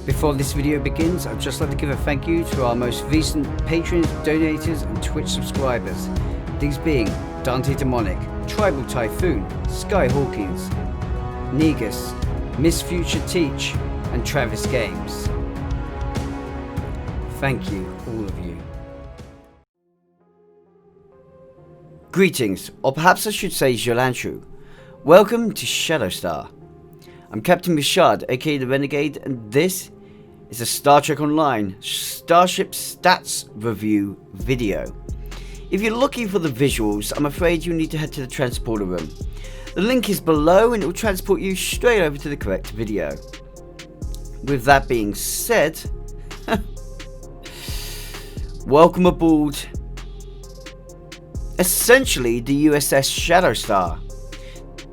Before this video begins, I'd just like to give a thank you to our most recent patrons, donators and Twitch subscribers. These being Dante Demonic, Tribal Typhoon, Skyhawkings, Negus, Miss Future Teach and TravisGames. Thank you, all of you. Greetings, or perhaps I should say Jolantru. Welcome to Shadowstar. I'm Captain Ri'shad, aka the Renegade, and this is a Star Trek Online Starship Stats Review video. If you're looking for the visuals, I'm afraid you need to head to the transporter room. The link is below and it will transport you straight over to the correct video. With that being said, welcome aboard essentially the USS Shadowstar,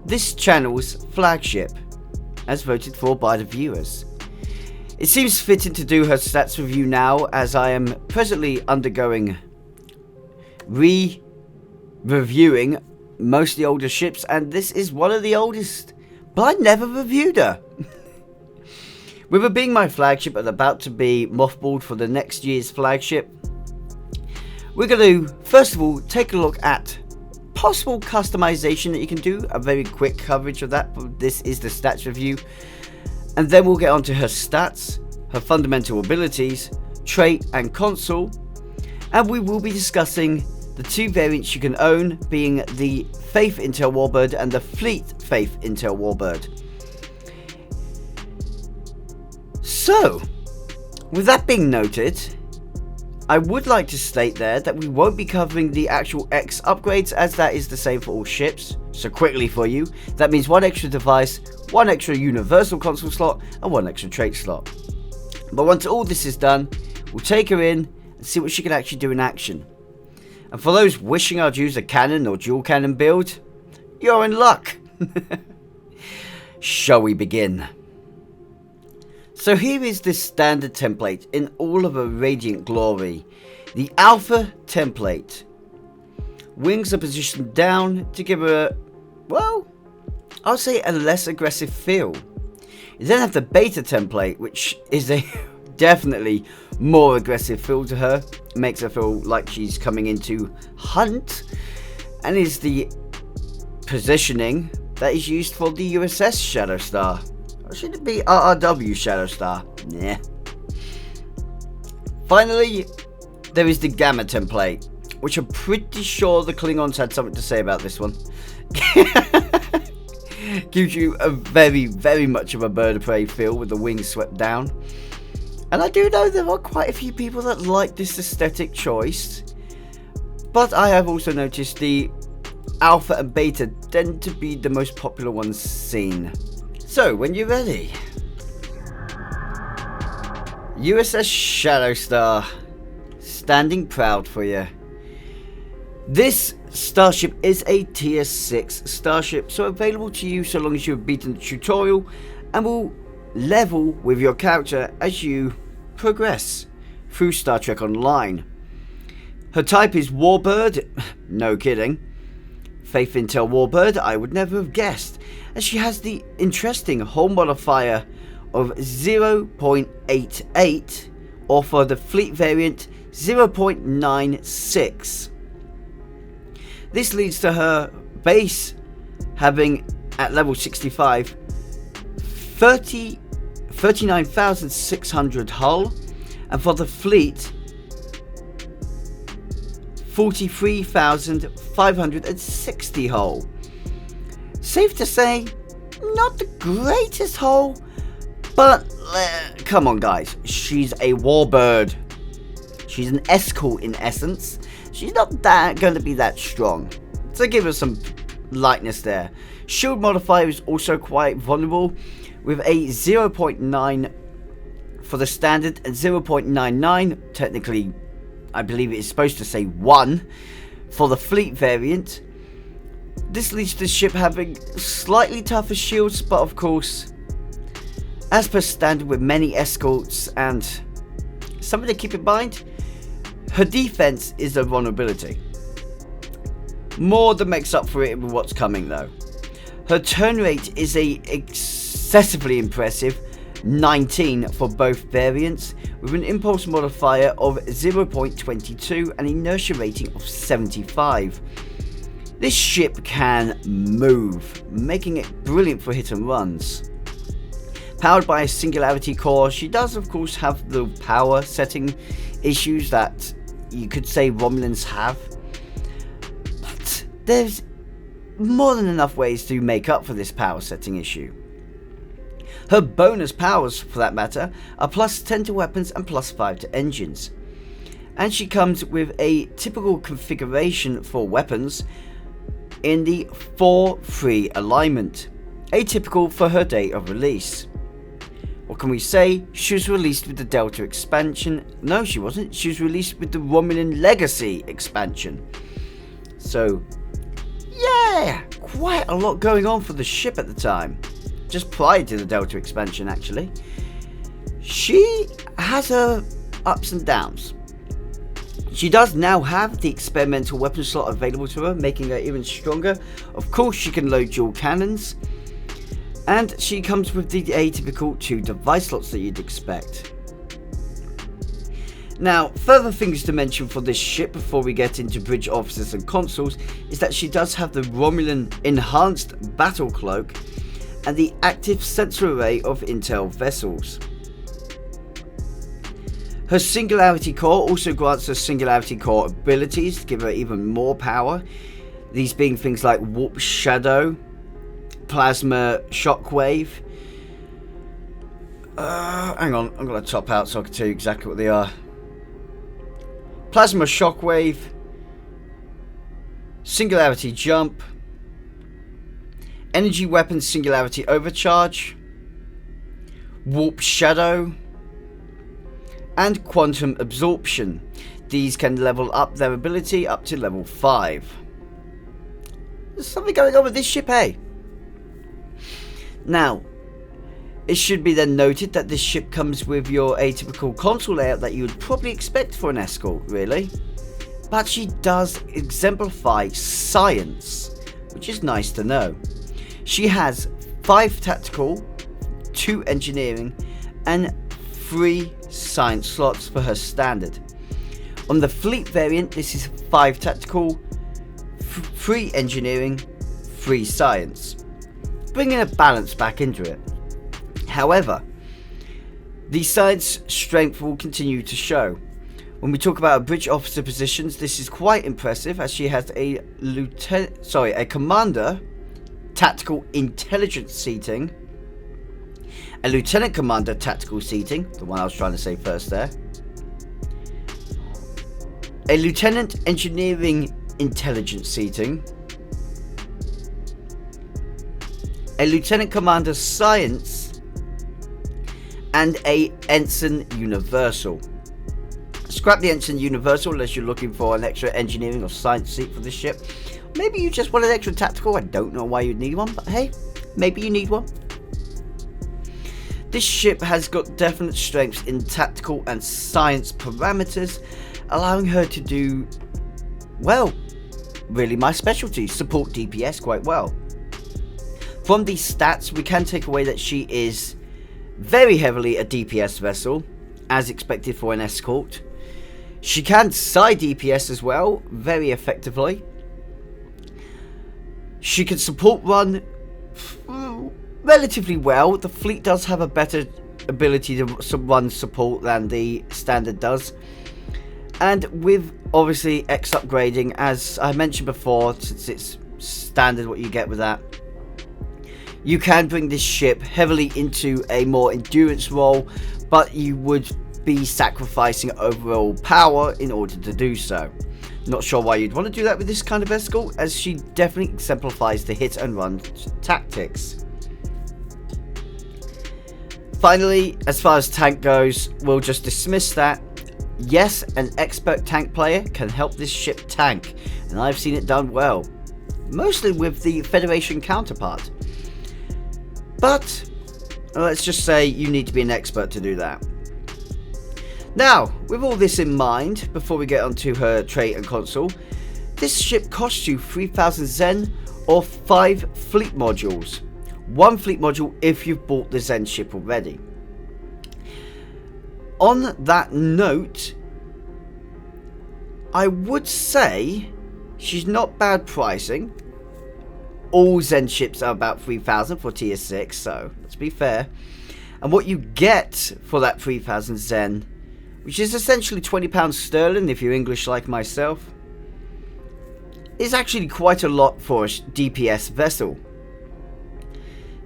this channel's flagship, as voted for by the viewers. It seems fitting to do her stats review now, as I am presently undergoing reviewing most of the older ships, and this is one of the oldest, but I never reviewed her. With her being my flagship and about to be mothballed for the next year's flagship, we're going to first of all take a look at possible customization that you can do, a very quick coverage of that, but this is the stats review. And then we'll get onto her stats, her fundamental abilities, trait and console, and we will be discussing the two variants you can own, being the Faeht Intel Warbird and the Fleet Faeht Intel Warbird. So, with that being noted, I would like to state there that we won't be covering the actual X upgrades, as that is the same for all ships. So quickly for you, that means one extra device, one extra universal console slot and one extra trait slot. But once all this is done, we'll take her in and see what she can actually do in action. And for those wishing I'd use a cannon or dual cannon build, you're in luck. Shall we begin? So here is the standard template in all of her radiant glory. The alpha template. Wings are positioned down to give her, well, I'll say a less aggressive feel. You then have the beta template, which is a definitely more aggressive feel to her. It makes her feel like she's coming in to hunt, and is the positioning that is used for the USS Shadowstar. Or should it be RRW Shadowstar? Yeah. Finally, there is the Gamma template, which I'm pretty sure the Klingons had something to say about this one. Gives you a very, very much of a bird of prey feel with the wings swept down. And I do know there are quite a few people that like this aesthetic choice, but I have also noticed the Alpha and Beta tend to be the most popular ones seen. So, when you're ready, USS Shadowstar, standing proud for you. This starship is a tier 6 starship, so available to you so long as you've beaten the tutorial, and will level with your character as you progress through Star Trek Online. Her type is Warbird, no kidding. Faeht Intel Warbird, I would never have guessed, as she has the interesting hull modifier of 0.88, or for the fleet variant 0.96. This leads to her base having, at level 65, 39,600 hull, and for the fleet 43,560 hull. Safe to say, not the greatest hull, but come on guys, she's a Warbird. She's an escort in essence. She's not going to be that strong, so give her some lightness there. Shield modifier is also quite vulnerable, with a 0.9 for the standard and 0.99, technically I believe it is supposed to say 1 for the fleet variant. This leads to the ship having slightly tougher shields, but of course, as per standard with many escorts, and something to keep in mind, her defense is a vulnerability. More than makes up for it with what's coming though. Her turn rate is excessively impressive, 19 for both variants, with an impulse modifier of 0.22 and inertia rating of 75. This ship can move, making it brilliant for hit and runs. Powered by a singularity core, she does of course have the power setting issues that you could say Romulans have, but there's more than enough ways to make up for this power setting issue. Her bonus powers, for that matter, are plus 10 to weapons and plus 5 to engines. And she comes with a typical configuration for weapons in the 4-3 alignment, atypical for her date of release. What can we say? She was released with the Delta expansion. No, she wasn't. She was released with the Romulan Legacy expansion. So, yeah, quite a lot going on for the ship at the time. Just prior to the Delta expansion, actually. She has her ups and downs. She does now have the experimental weapon slot available to her, making her even stronger. Of course, she can load dual cannons. And she comes with the atypical 2 device slots that you'd expect. Now, further things to mention for this ship before we get into bridge officers and consuls is that she does have the Romulan enhanced battle cloak and the active sensor array of intel vessels. Her singularity core also grants her singularity core abilities to give her even more power, these being things like warp shadow, plasma shockwave. Hang on, I'm going to top out so I can tell you exactly what they are. Plasma shockwave, singularity jump, energy weapon singularity overcharge, warp shadow, and quantum absorption. These can level up their ability up to level 5. There's something going on with this ship, eh? Now, it should be then noted that this ship comes with your atypical console layout that you would probably expect for an escort, really. But she does exemplify science, which is nice to know. She has 5 tactical, 2 engineering, and 3 science slots for her standard. On the fleet variant, this is 5 tactical, 3 engineering, 3 science, bringing a balance back into it. However, the science strength will continue to show. When we talk about bridge officer positions, this is quite impressive as she has a commander tactical intelligence seating, a lieutenant commander tactical seating, the one I was trying to say first there, a lieutenant engineering intelligence seating, a lieutenant commander science, and a ensign universal. Scrap the ensign universal unless you're looking for an extra engineering or science seat for this ship. Maybe you just want an extra tactical. I don't know why you'd need one, but hey, maybe you need one. This ship has got definite strengths in tactical and science parameters, allowing her to do, well, really my specialty, support DPS quite well. From these stats, we can take away that she is very heavily a DPS vessel, as expected for an escort. She can side DPS as well, very effectively. She can support run relatively well. The fleet does have a better ability to run support than the standard does. And with obviously X upgrading, as I mentioned before, since it's standard what you get with that, you can bring this ship heavily into a more endurance role, but you would be sacrificing overall power in order to do so. Not sure why you'd want to do that with this kind of escort, as she definitely exemplifies the hit and run tactics. Finally, as far as tank goes, we'll just dismiss that. Yes, an expert tank player can help this ship tank, and I've seen it done well, mostly with the Federation counterpart. But let's just say you need to be an expert to do that. Now, with all this in mind, before we get onto her trait and console, this ship costs you 3,000 Zen or 5 fleet modules. 1 fleet module if you've bought the Zen ship already. On that note, I would say she's not bad pricing. All Zen ships are about 3,000 for tier 6, so let's be fair. And what you get for that 3,000 Zen, which is essentially £20 sterling if you're English like myself, is actually quite a lot for a DPS vessel.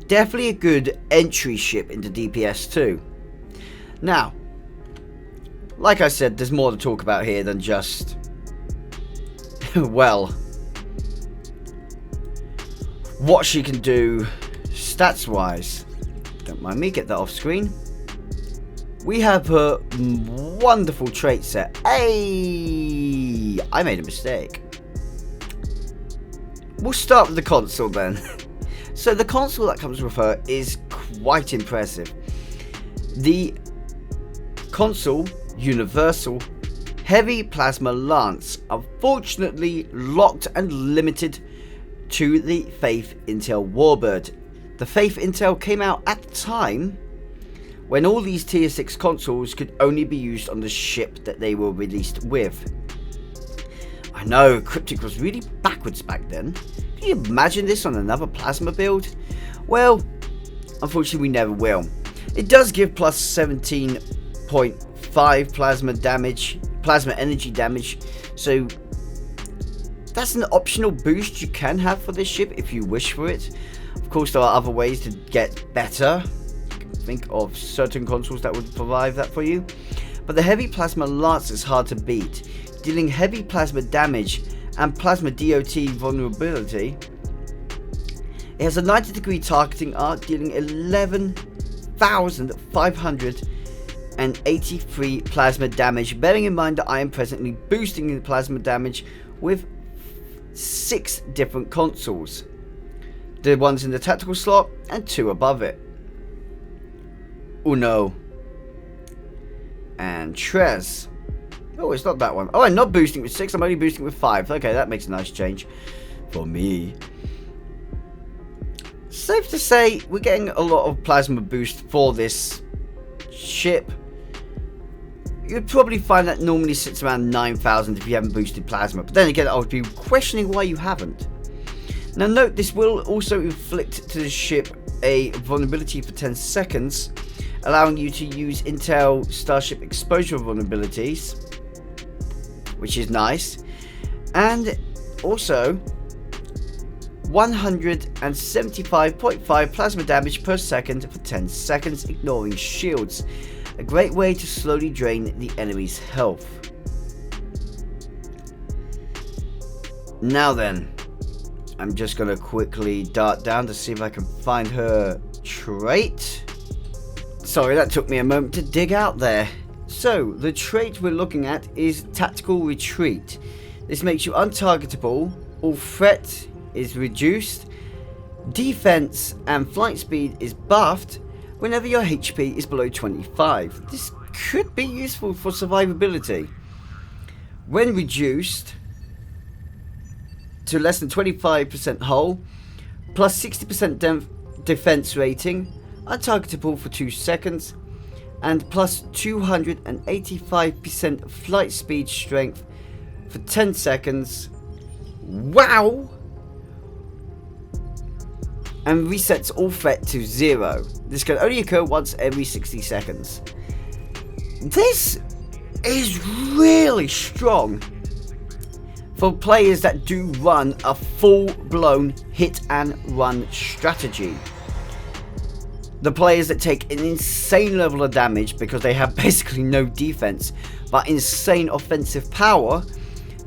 Definitely a good entry ship into DPS too. Now, like I said, there's more to talk about here than just, well, what she can do stats wise. Don't mind me, get that off screen. We have her wonderful trait set. Hey, I made a mistake. We'll start with the console then. So the console that comes with her is quite impressive. The console universal heavy plasma lance, unfortunately locked and limited to the Faeht Intel Warbird. The Faeht Intel came out at the time when all these tier 6 consoles could only be used on the ship that they were released with. I know, Cryptic was really backwards back then. Can you imagine this on another plasma build? Well, unfortunately we never will. It does give plus 17.5 plasma energy damage, so that's an optional boost you can have for this ship if you wish for it. Of course, there are other ways to get better. You can think of certain consoles that would provide that for you. But the heavy plasma lance is hard to beat, dealing heavy plasma damage and plasma DOT vulnerability. It has a 90-degree targeting arc, dealing 11,583 plasma damage, bearing in mind that I am presently boosting the plasma damage with 6 different consoles. The ones in the tactical slot and 2 above it. Uno. And Trez. Oh, it's not that one. Oh, I'm not boosting with 6, I'm only boosting with 5. Okay, that makes a nice change for me. Safe to say, we're getting a lot of plasma boost for this ship. You'd probably find that normally sits around 9,000 if you haven't boosted plasma. But then again, I would be questioning why you haven't. Now note, this will also inflict to the ship a vulnerability for 10 seconds, allowing you to use Intel Starship exposure vulnerabilities, which is nice, and also 175.5 plasma damage per second for 10 seconds, ignoring shields. A great way to slowly drain the enemy's health. Now then, I'm just going to quickly dart down to see if I can find her trait. Sorry, that took me a moment to dig out there. So, the trait we're looking at is Tactical Retreat. This makes you untargetable, all threat is reduced, defense and flight speed is buffed whenever your HP is below 25. This could be useful for survivability. When reduced to less than 25% hull, plus 60% defense rating, untargetable for 2 seconds, and plus 285% flight speed strength for 10 seconds. Wow! And resets all threat to 0. This can only occur once every 60 seconds. This is really strong for players that do run a full-blown hit and run strategy. The players that take an insane level of damage because they have basically no defense but insane offensive power.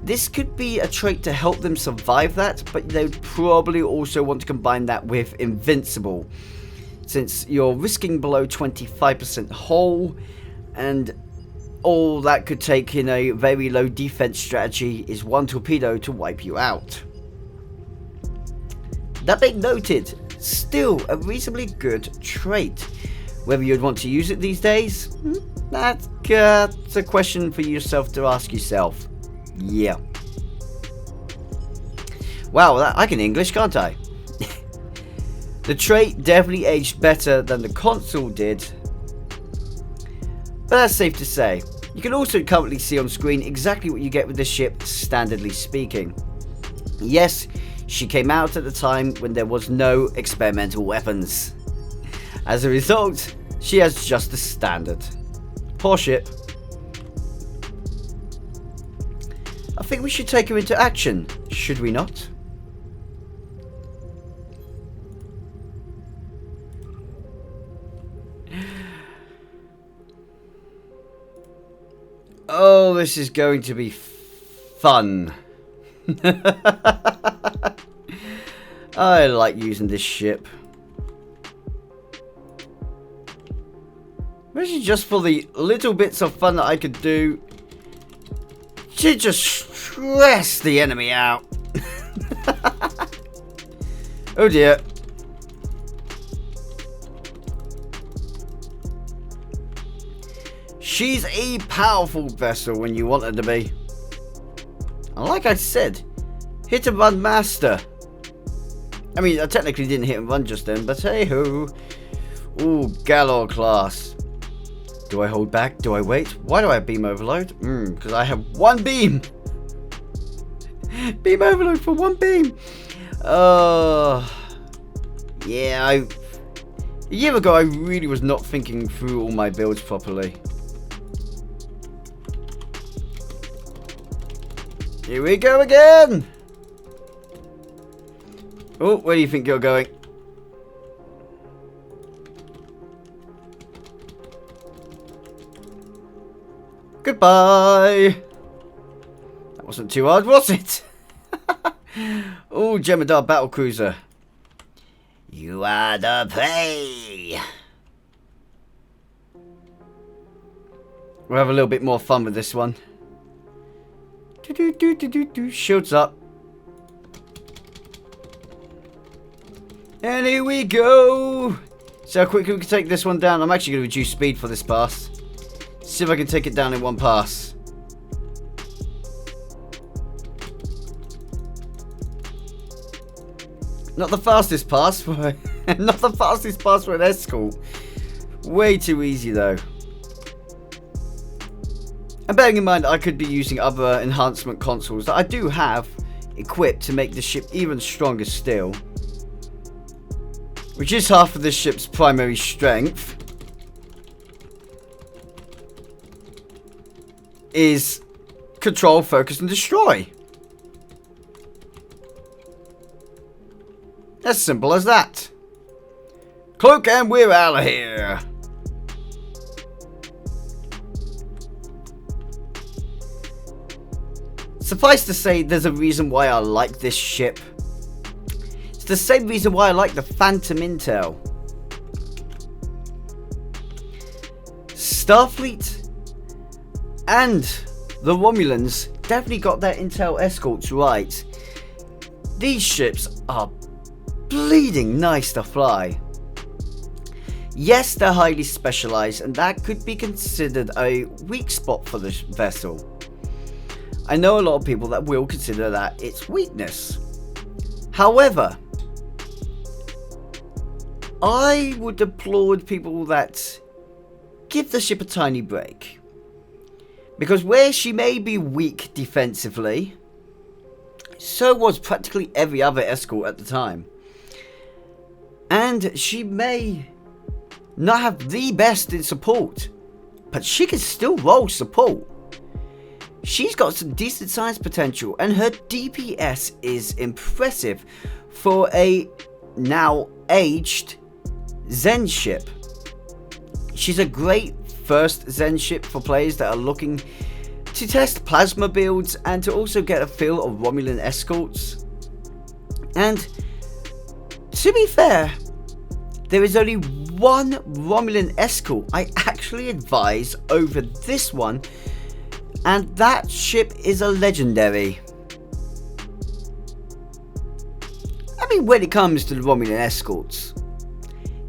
This could be a trait to help them survive that, but they would probably also want to combine that with Invincible, since you're risking below 25% hull, and all that could take in a very low defense strategy is 1 torpedo to wipe you out. That being noted, still a reasonably good trait. Whether you'd want to use it these days, that's a question for yourself to ask yourself. Yeah. Wow, I can English, can't I? The trait definitely aged better than the console did. But that's safe to say. You can also currently see on screen exactly what you get with this ship, standardly speaking. Yes, she came out at the time when there was no experimental weapons. As a result, she has just the standard. Poor ship. I think we should take her into action, should we not? Oh, this is going to be fun. I like using this ship. Especially just for the little bits of fun that I could do to just stress the enemy out. Oh dear. She's a powerful vessel when you want her to be. And like I said, hit and run master. I mean, I technically didn't hit and run just then, but hey ho. Ooh, Galore class. Do I hold back? Do I wait? Why do I have beam overload? Because I have one beam. Beam overload for one beam. Yeah, a year ago I really was not thinking through all my builds properly. Here we go again! Oh, where do you think you're going? Goodbye! That wasn't too hard, was it? Oh, Jemadar battlecruiser. You are the prey! We'll have a little bit more fun with this one. Shields up. And here we go. See how quickly we can take this one down. I'm actually going to reduce speed for this pass. See if I can take it down in one pass. Not the fastest pass for not the fastest pass for an escort. Way too easy though. And bearing in mind I could be using other enhancement consoles that I do have equipped to make the ship even stronger still. Which is half of this ship's primary strength. Is control, focus and destroy. As simple as that. Cloak and we're out of here. Suffice to say, there's a reason why I like this ship. It's the same reason why I like the Phantom Intel. Starfleet and the Romulans definitely got their Intel escorts right. These ships are bleeding nice to fly. Yes, they're highly specialized and that could be considered a weak spot for this vessel. I know a lot of people that will consider that its weakness. However, I would applaud people that give the ship a tiny break. Because where she may be weak defensively, so was practically every other escort at the time. And she may not have the best in support, but she can still roll support. She's got some decent size potential and her DPS is impressive for a now aged Zen ship. She's a great first Zen ship for players that are looking to test plasma builds and to also get a feel of Romulan escorts. And to be fair, there is only one Romulan escort I actually advise over this one, and that ship is a legendary. I mean, when it comes to the Romulan escorts,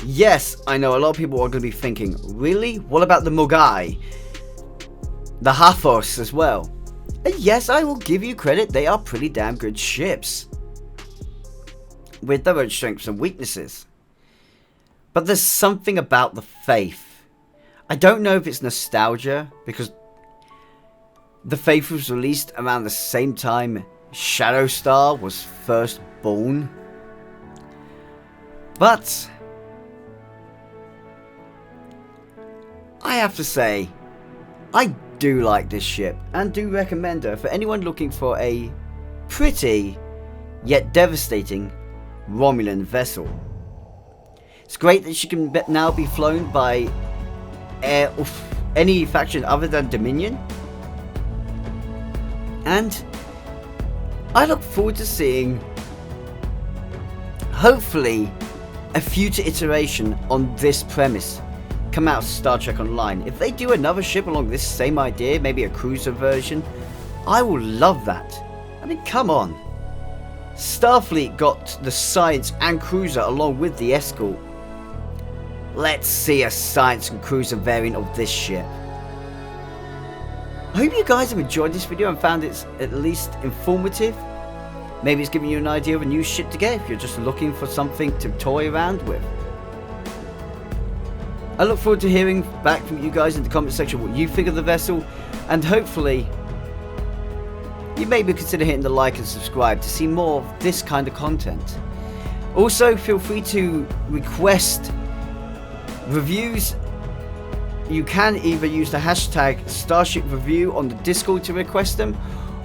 yes, I know a lot of people are going to be thinking, really? What about the Mogai? The Hathors as well? And yes, I will give you credit, they are pretty damn good ships. With their own strengths and weaknesses. But there's something about the Faeht. I don't know if it's nostalgia, because the Faeht was released around the same time Shadowstar was first born. But I have to say, I do like this ship and do recommend her for anyone looking for a pretty yet devastating Romulan vessel. It's great that she can now be flown by any faction other than Dominion. And I look forward to seeing, hopefully, a future iteration on this premise come out of Star Trek Online. If they do another ship along this same idea, maybe a cruiser version, I will love that. I mean, come on. Starfleet got the science and cruiser along with the escort. Let's see a science and cruiser variant of this ship. I hope you guys have enjoyed this video and found it at least informative. Maybe it's giving you an idea of a new ship to get if you're just looking for something to toy around with. I look forward to hearing back from you guys in the comment section what you think of the vessel, and hopefully you maybe consider hitting the like and subscribe to see more of this kind of content. Also, feel free to request reviews. You can either use the hashtag Starship Review on the Discord to request them,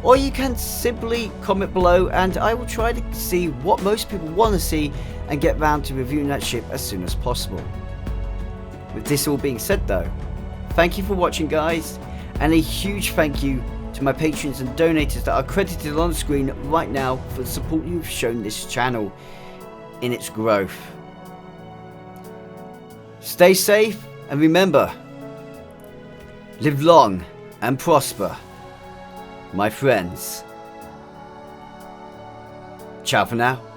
or you can simply comment below and I will try to see what most people want to see and get round to reviewing that ship as soon as possible. With this all being said though, thank you for watching guys, and a huge thank you to my patrons and donators that are credited on the screen right now for the support you've shown this channel in its growth. Stay safe and remember, live long and prosper, my friends. Ciao for now.